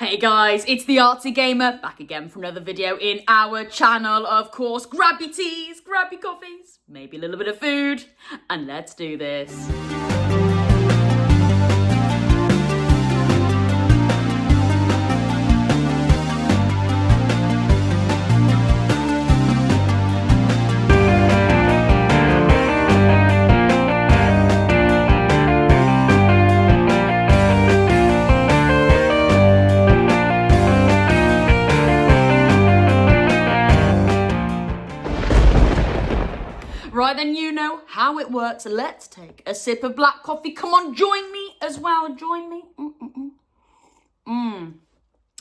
Hey guys, it's the Artsy Gamer, back again for another video in our channel, of course. Grab your teas, grab your coffees, maybe a little bit of food, and let's do this. Right then, you know how it works. Let's take a sip of black coffee. Come on, join me as well. Join me.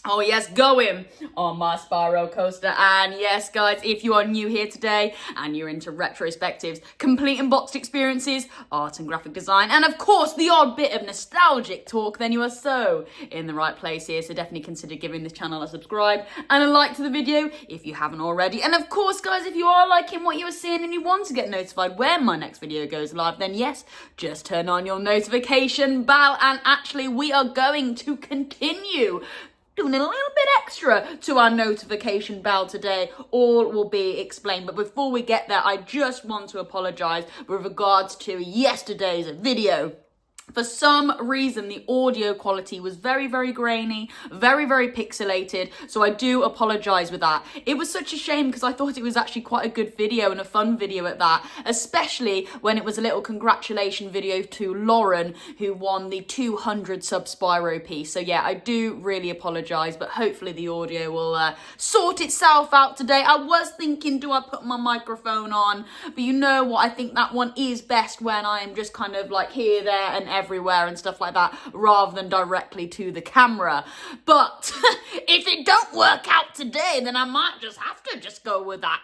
Oh yes, going on my spiral coaster. And yes, guys, if you are new here today and you're into retrospectives, complete and boxed experiences, art and graphic design, and of course the odd bit of nostalgic talk, then you are so in the right place here. So definitely consider giving this channel a subscribe and a like to the video if you haven't already. And of course, guys, if you are liking what you are seeing and you want to get notified when my next video goes live, then yes, just turn on your notification bell. And actually, we are going to continue doing a little bit extra to our notification bell today. All will be explained, but before we get there, I just want to apologise with regards to yesterday's video. For some reason, the audio quality was very, very grainy, very, very pixelated. So I do apologise with that. It was such a shame because I thought it was actually quite a good video and a fun video at that, especially when it was a little congratulation video to Lauren, who won the 200 sub Spyro piece. So yeah, I do really apologise, but hopefully the audio will sort itself out today. I was thinking, do I put my microphone on? But you know what? I think that one is best when I am just kind of like here, there and everywhere and stuff like that, rather than directly to the camera. But if it don't work out today, then I might just have to just go with that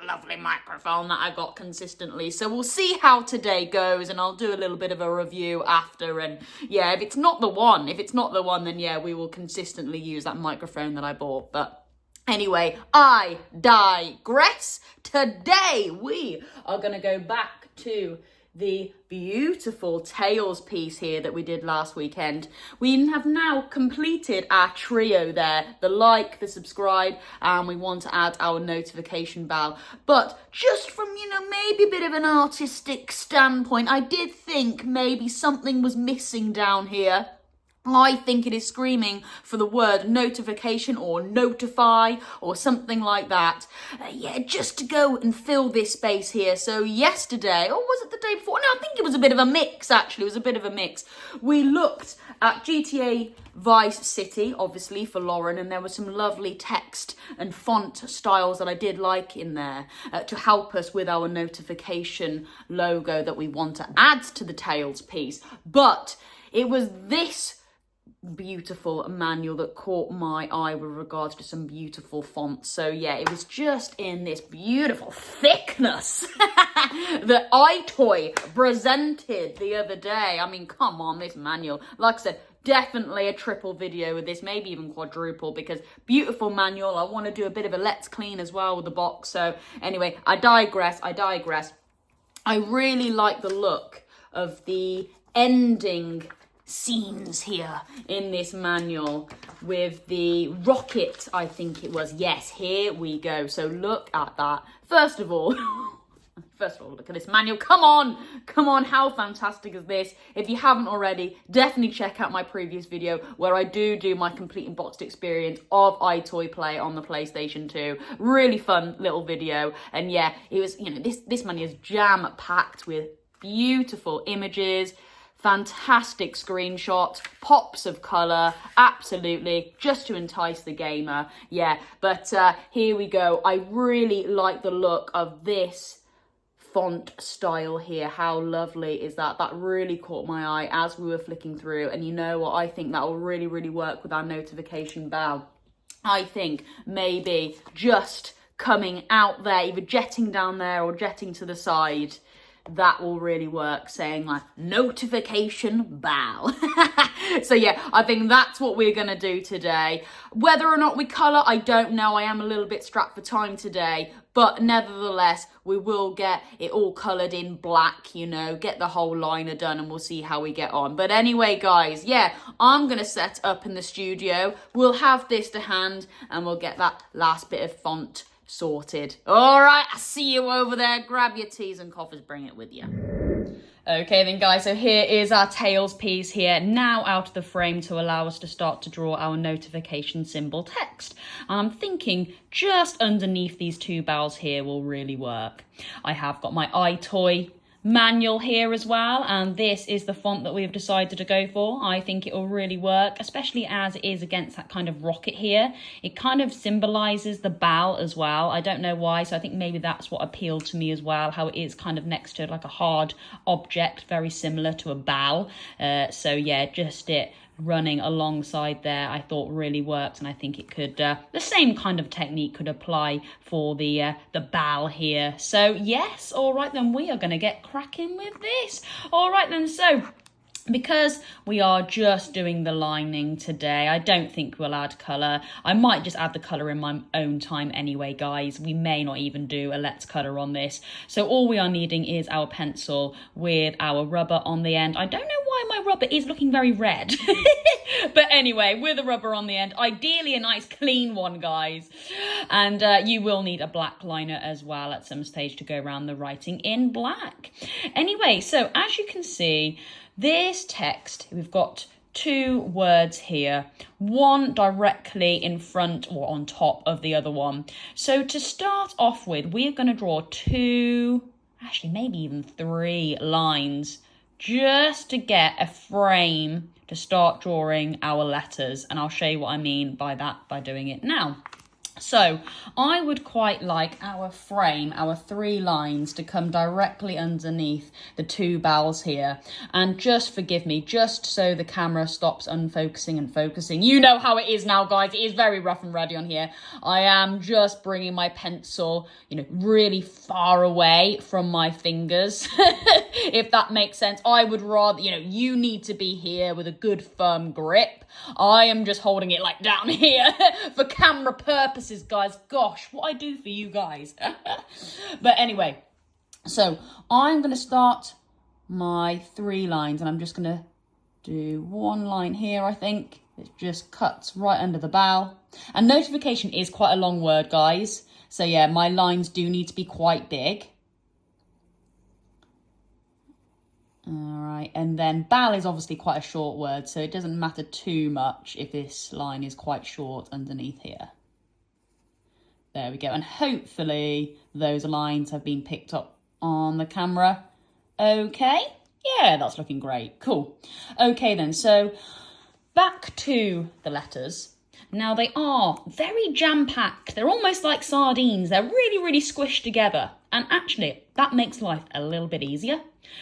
lovely microphone that I got consistently. So we'll see how today goes, and I'll do a little bit of a review after. And yeah, if it's not the one, then yeah, we will consistently use that microphone that I bought. But anyway, I digress. Today we are going to go back to the beautiful Tails piece here that we did last weekend. We have now completed our trio there, the like, the subscribe, and we want to add our notification bell. But just from, maybe a bit of an artistic standpoint, I did think maybe something was missing down here. I think it is screaming for the word notification or notify or something like that. Yeah, just to go and fill this space here. So yesterday, or was it the day before? No, I think it was a bit of a mix, actually. It was a bit of a mix. We looked at GTA Vice City, obviously, for Lauren, and there were some lovely text and font styles that I did like in there to help us with our notification logo that we want to add to the Tails piece. But it was this beautiful manual that caught my eye with regards to some beautiful fonts. So yeah, it was just in this beautiful thickness that iToy presented the other day. I mean, come on, this manual, like I said, definitely a triple video with this, maybe even quadruple, because beautiful manual. I want to do a bit of a let's clean as well with the box. So anyway, I digress. I really like the look of the ending scenes here in this manual with the rocket, I think it was. Yes, here we go. So look at that. First of all, look at this manual. Come on, how fantastic is this? If you haven't already, definitely check out my previous video where I do my complete and boxed experience of iToy Play on the PlayStation 2. Really fun little video. And yeah, it was, this manual is jam-packed with beautiful images, fantastic screenshots, pops of colour, absolutely, just to entice the gamer. Yeah, but here we go. I really like the look of this font style here. How lovely is that? That really caught my eye as we were flicking through. And you know what? I think that will really, really work with our notification bell. I think maybe just coming out there, either jetting down there or jetting to the side. that will really work, saying like notification bell. So yeah, I think that's what we're gonna do today. Whether or not we colour, I don't know. I am a little bit strapped for time today, but nevertheless, we will get it all coloured in black, you know, get the whole liner done, and we'll see how we get on. But anyway, guys, yeah, I'm gonna set up in the studio. We'll have this to hand, and we'll get that last bit of font sorted. All right, I see you over there. Grab your teas and coffees, bring it with you. Okay then, guys, so here is our tails piece here, now out of the frame to allow us to start to draw our notification symbol text. And I'm thinking just underneath these two bells here will really work. I have got my iToy manual here as well, and this is the font that we've decided to go for. I think it will really work, especially as it is against that kind of rocket here. It kind of symbolizes the bell as well. I don't know why, so I think maybe that's what appealed to me as well, how it is kind of next to like a hard object, very similar to a bell. So yeah, just it running alongside there I thought really worked, and I think it could the same kind of technique could apply for the bell here. So yes, all right then, we are going to get cracking with this. All right then, so because we are just doing the lining today, I don't think we'll add colour. I might just add the colour in my own time anyway, guys. We may not even do a let's colour on this. So all we are needing is our pencil with our rubber on the end. I don't know why my rubber is looking very red. But anyway, with a rubber on the end, ideally a nice clean one, guys. And you will need a black liner as well at some stage to go around the writing in black. Anyway, so as you can see, this text, we've got two words here, one directly in front or on top of the other one. So to start off with, we're going to draw two, actually maybe even three lines just to get a frame to start drawing our letters. And I'll show you what I mean by that by doing it now. So I would quite like our frame, our three lines, to come directly underneath the two bells here. And just forgive me, just so the camera stops unfocusing and focusing. You know how it is now, guys. It is very rough and ready on here. I am just bringing my pencil, you know, really far away from my fingers, if that makes sense. I would rather, you know, you need to be here with a good firm grip. I am just holding it like down here for camera purposes, guys. Gosh, what I do for you guys. But anyway, so I'm going to start my three lines, and I'm just going to do one line here, I think. It just cuts right under the bell. And notification is quite a long word, guys. So yeah, my lines do need to be quite big. All right, and then bell is obviously quite a short word, so it doesn't matter too much if this line is quite short underneath here. There we go, and hopefully those lines have been picked up on the camera. Okay, yeah, that's looking great, cool. Okay then, so back to the letters. Now they are very jam-packed. They're almost like sardines. They're really, really squished together. And actually, that makes life a little bit easier.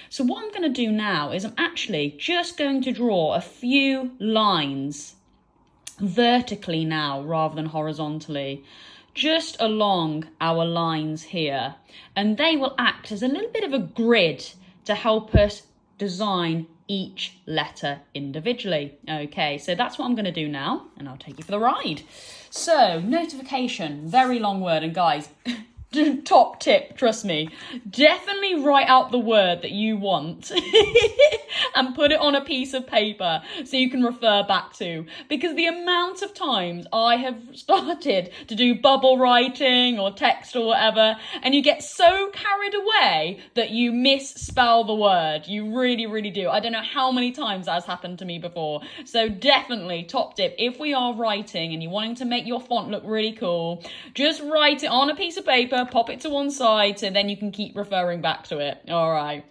So what I'm going to do now is I'm actually just going to draw a few lines vertically now rather than horizontally, just along our lines here. And they will act as a little bit of a grid to help us design each letter individually. Okay, so that's what I'm going to do now, and I'll take you for the ride. So, notification, very long word, and guys, top tip, trust me, definitely write out the word that you want and put it on a piece of paper so you can refer back to, because the amount of times I have started to do bubble writing or text or whatever, and you get so carried away that you misspell the word. You really, really do. I don't know how many times that has happened to me before. So definitely, top tip, if we are writing and you're wanting to make your font look really cool, just write it on a piece of paper, pop it to one side, so then you can keep referring back to it. All right.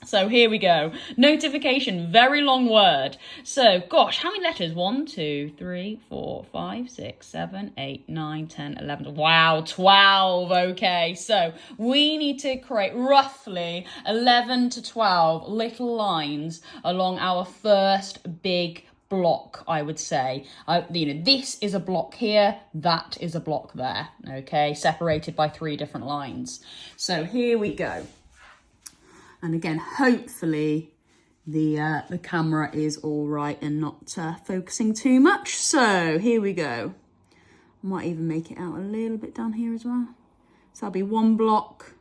So here we go. Notification, very long word. So, gosh, how many letters? 1, 2, 3, 4, 5, 6, 7, 8, 9, 10, 11. Wow, 12. Okay, so we need to create roughly 11 to 12 little lines along our first big block, I would say. This is a block here, that is a block there, okay, separated by 3 different lines. So here we go. And again, hopefully the camera is all right and not focusing too much. So here we go. I might even make it out a little bit down here as well. So that'll be 1 block,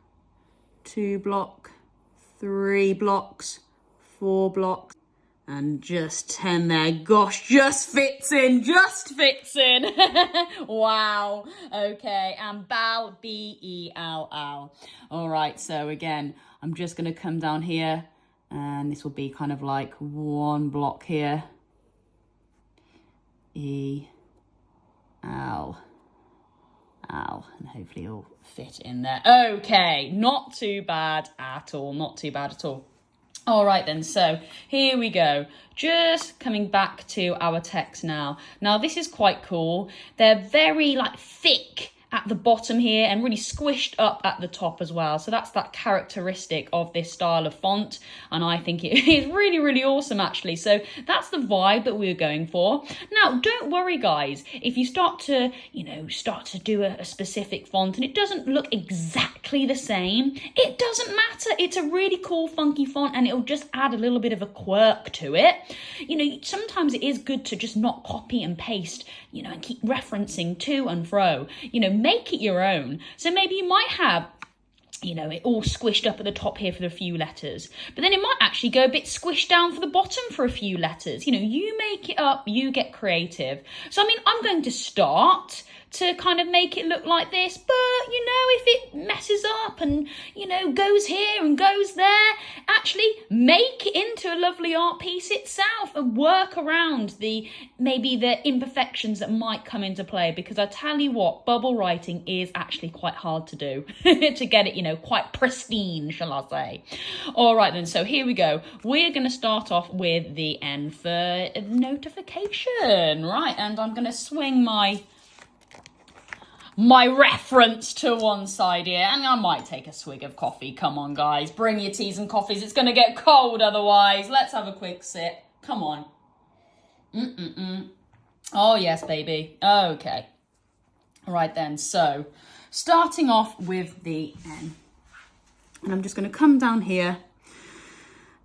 2 block, 3 blocks, 4 blocks, and just 10 there. Gosh, just fits in, just fits in. Wow. Okay, and Bell, B-E-L-L. All right, so again, I'm just gonna come down here, and this will be kind of like 1 block here. E-L. And hopefully it'll fit in there. Okay, not too bad at all, not too bad at all. All right then, so here we go. Just coming back to our text now. Now this is quite cool. They're very like thick at the bottom here and really squished up at the top as well. So that's that characteristic of this style of font. And I think it is really, really awesome actually. So that's the vibe that we're going for. Now, don't worry guys, if you start to do a specific font and it doesn't look exactly the same, it doesn't matter. It's a really cool, funky font and it'll just add a little bit of a quirk to it. You know, sometimes it is good to just not copy and paste, you know, and keep referencing to and fro. You know, make it your own. So maybe you might have, you know, it all squished up at the top here for the few letters, but then it might actually go a bit squished down for the bottom for a few letters. You know, you make it up, you get creative. So, I mean, I'm going to start to kind of make it look like this, but, you know, if it messes up and, you know, goes here and goes there, actually make it into a lovely art piece itself and work around maybe the imperfections that might come into play, because I tell you what, bubble writing is actually quite hard to do to get it, you know, quite pristine, shall I say. All right then, so here we go. We're going to start off with the N for notification, right? And I'm going to swing my reference to one side here, and I might take a swig of coffee. Come on, guys, bring your teas and coffees. It's going to get cold otherwise. Let's have a quick sip. Come on. Oh, yes, baby. Okay. Right then, so starting off with the N. And I'm just going to come down here,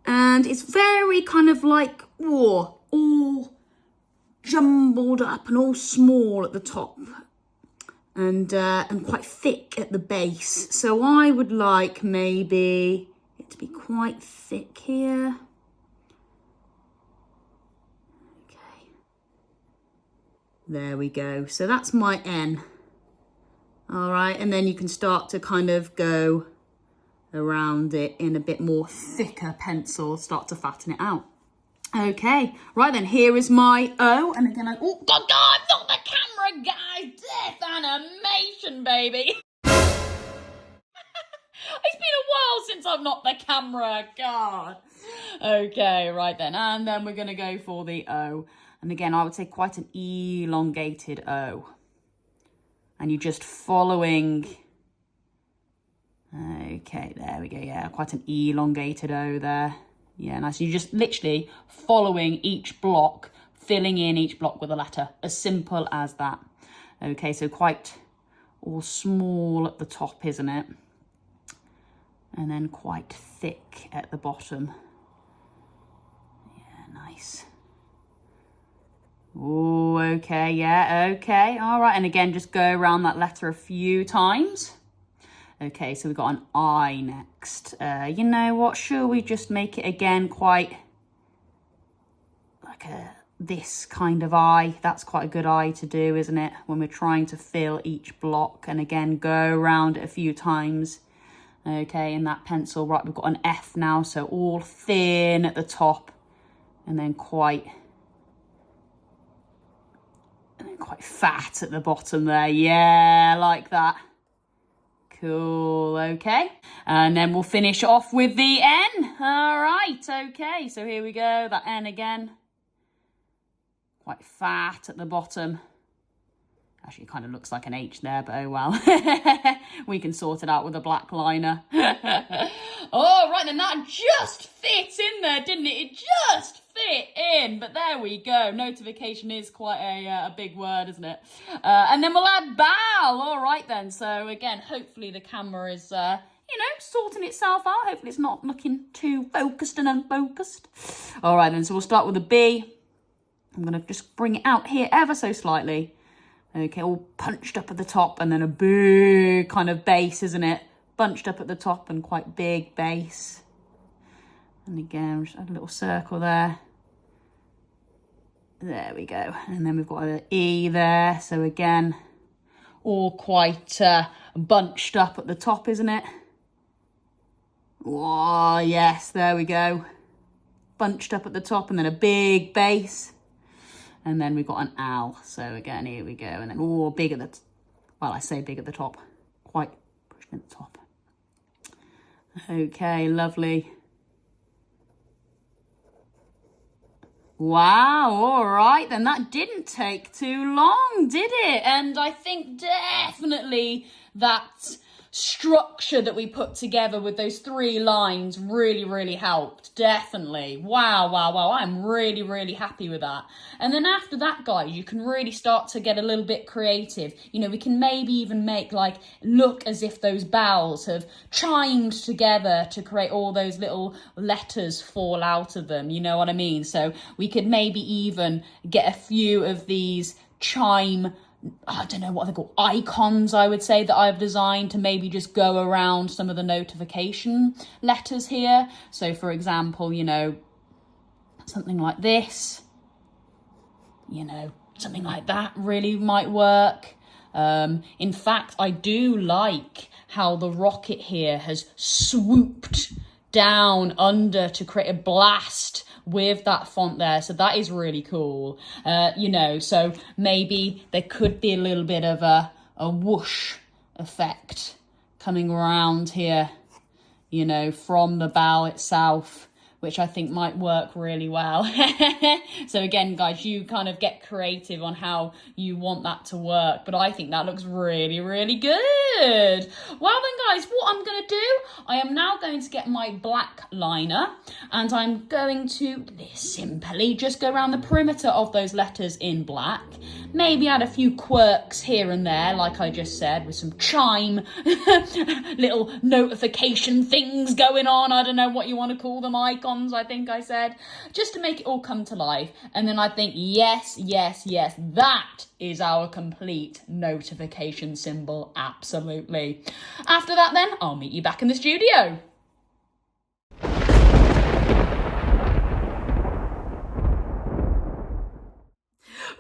and it's very kind of like, all jumbled up and all small at the top. And quite thick at the base. So I would like maybe it to be quite thick here. Okay. There we go. So that's my N. All right, and then you can start to kind of go around it in a bit more thicker pencil, start to fatten it out. Okay, right then, here is my O, and again, oh, God, not the camera, guys, death animation, baby. It's been a while since I've knocked the camera, God. Okay, right then, and then we're gonna go for the O, and again, I would say quite an elongated O, and you're just following, okay, there we go, yeah, quite an elongated O there. Yeah, nice. You're just literally following each block, filling in each block with a letter. As simple as that. Okay, so quite all small at the top, isn't it? And then quite thick at the bottom. Yeah, nice. Oh, okay, yeah, okay. All right, and again, just go around that letter a few times. Okay, so we've got an I next. You know what, should we just make it again quite like this kind of I? That's quite a good I to do, isn't it? When we're trying to fill each block, and again, go around it a few times. Okay, in that pencil, right, we've got an F now, so all thin at the top, and then quite fat at the bottom there. Yeah, like that. Cool, okay. And then we'll finish off with the N. All right, okay. So here we go, that N again. Quite fat at the bottom. Actually, it kind of looks like an H there, but oh well. We can sort it out with a black liner. All right, then that just fit in there, didn't it? It just fit in, but there we go. Notification is quite a big word, isn't it? And then we'll add BAL. All right then. So again, hopefully the camera is you know, sorting itself out. Hopefully it's not looking too focused and unfocused. All right then, so we'll start with a B. I'm going to just bring it out here ever so slightly. Okay, all punched up at the top, and then a big kind of base, isn't it? Bunched up at the top and quite big base. And again, just add a little circle there. There we go. And then we've got an E there. So again, all quite bunched up at the top, isn't it? Oh, yes, there we go. Bunched up at the top, and then a big base. And then we've got an L. So again, here we go. And then, oh, big at the, well, I say big at the top. Quite pushed at the top. Okay, lovely. Wow, all right, then that didn't take too long, did it? And I think definitely that structure that we put together with those 3 lines really helped. Definitely. Wow. I'm really happy with that. And then after that, guys, you can really start to get a little bit creative. You know, we can maybe even make like look as if those bells have chimed together to create all those little letters fall out of them. You know what I mean? So we could maybe even get a few of these chime, I don't know what they're called, icons, I would say, that I've designed to maybe just go around some of the notification letters here. So for example, you know, something like this, you know, something like that really might work. In fact, I do like how the rocket here has swooped down under to create a blast with that font there. So that is really cool. You know, so maybe there could be a little bit of a whoosh effect coming around here, you know, from the bell itself, which I think might work really well. So again, guys, you kind of get creative on how you want that to work. But I think that looks really good. Well then, guys, what I'm going to do, I am now going to get my black liner, and I'm going to simply just go around the perimeter of those letters in black. Maybe add a few quirks here and there, like I just said, with some chime, little notification things going on. I don't know what you want to call them, icons, I think I said, just to make it all come to life. And then I think, yes, that is our complete notification symbol. Absolutely. After that, then I'll meet you back in the studio.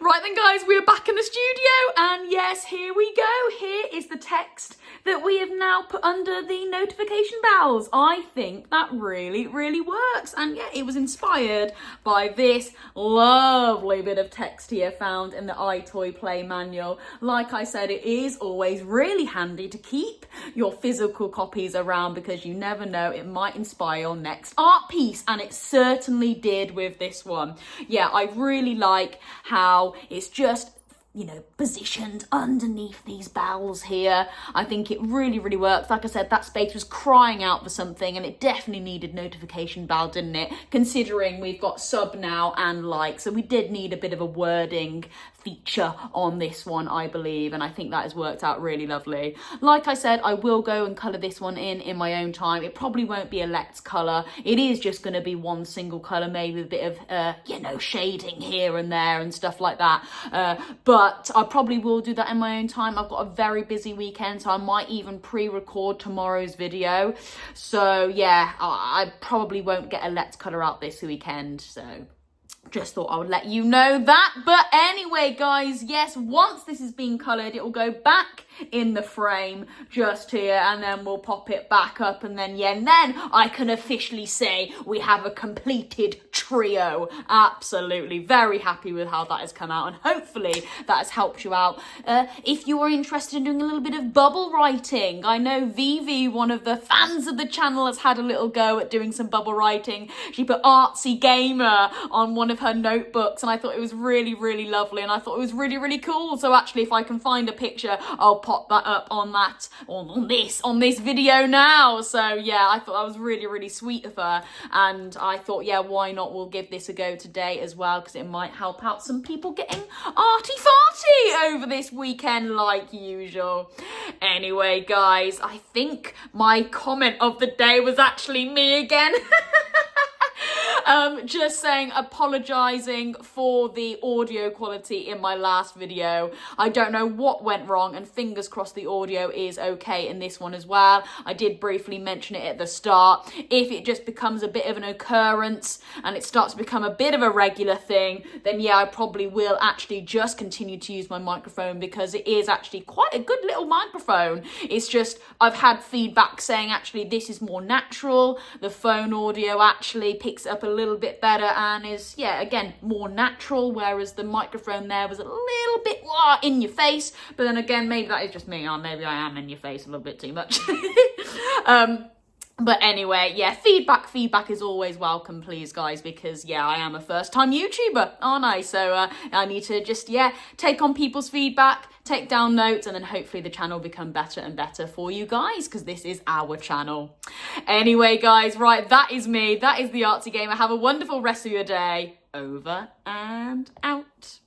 Right then, guys, we're back in the studio, and yes, here we go. Here is the text that we have now put under the notification bells. I think that really works, and yeah, it was inspired by this lovely bit of text here found in the iToyPlay manual. Like I said, it is always really handy to keep your physical copies around, because you never know, it might inspire your next art piece, and it certainly did with this one. Yeah, I really like how it's just, you know, positioned underneath these bells here. I think it really works. Like I said, that space was crying out for something, and it definitely needed notification bell, didn't it? Considering we've got sub now and like, so we did need a bit of a wording feature on this one, I believe, and I think that has worked out really lovely. Like I said, I will go and colour this one in my own time. It probably won't be a Let's colour. It is just going to be one single colour, maybe a bit of, you know, shading here and there and stuff like that. But I probably will do that in my own time. I've got a very busy weekend, so I might even pre-record tomorrow's video. So yeah, I probably won't get a Let's colour out this weekend, so just thought I would let you know that. But anyway, guys, yes, once this is being coloured, it will go back in the frame just here, and then we'll pop it back up, and then yeah, and then I can officially say we have a completed trio. Absolutely very happy with how that has come out, and hopefully that has helped you out. If you are interested in doing a little bit of bubble writing, I know Vivi, one of the fans of the channel, has had a little go at doing some bubble writing. She put Artsy Gamer on one of her notebooks, and I thought it was really lovely, and I thought it was really cool. So actually, if I can find a picture, I'll pop that up on that, on this video now. So yeah, I thought that was really sweet of her, and I thought, yeah, why not, we'll give this a go today as well, because it might help out some people getting arty-farty over this weekend like usual. Anyway, guys, I think my comment of the day was actually me again. Just saying, apologising for the audio quality in my last video. I don't know what went wrong, and fingers crossed the audio is okay in this one as well. I did briefly mention it at the start. If it just becomes a bit of an occurrence and it starts to become a bit of a regular thing, then yeah, I probably will actually just continue to use my microphone, because it is actually quite a good little microphone. It's just, I've had feedback saying actually this is more natural. The phone audio actually picks up a little bit better and is, yeah, again, more natural, whereas the microphone there was a little bit in your face. But then again, maybe that is just me, or maybe I am in your face a little bit too much. But anyway, yeah, feedback is always welcome, please, guys, because, yeah, I am a first-time YouTuber, aren't I? So I need to just, yeah, take on people's feedback, take down notes, and then hopefully the channel will become better and better for you guys, because this is our channel. Anyway, guys, right, that is me. That is the Artsy Gamer. Have a wonderful rest of your day. Over and out.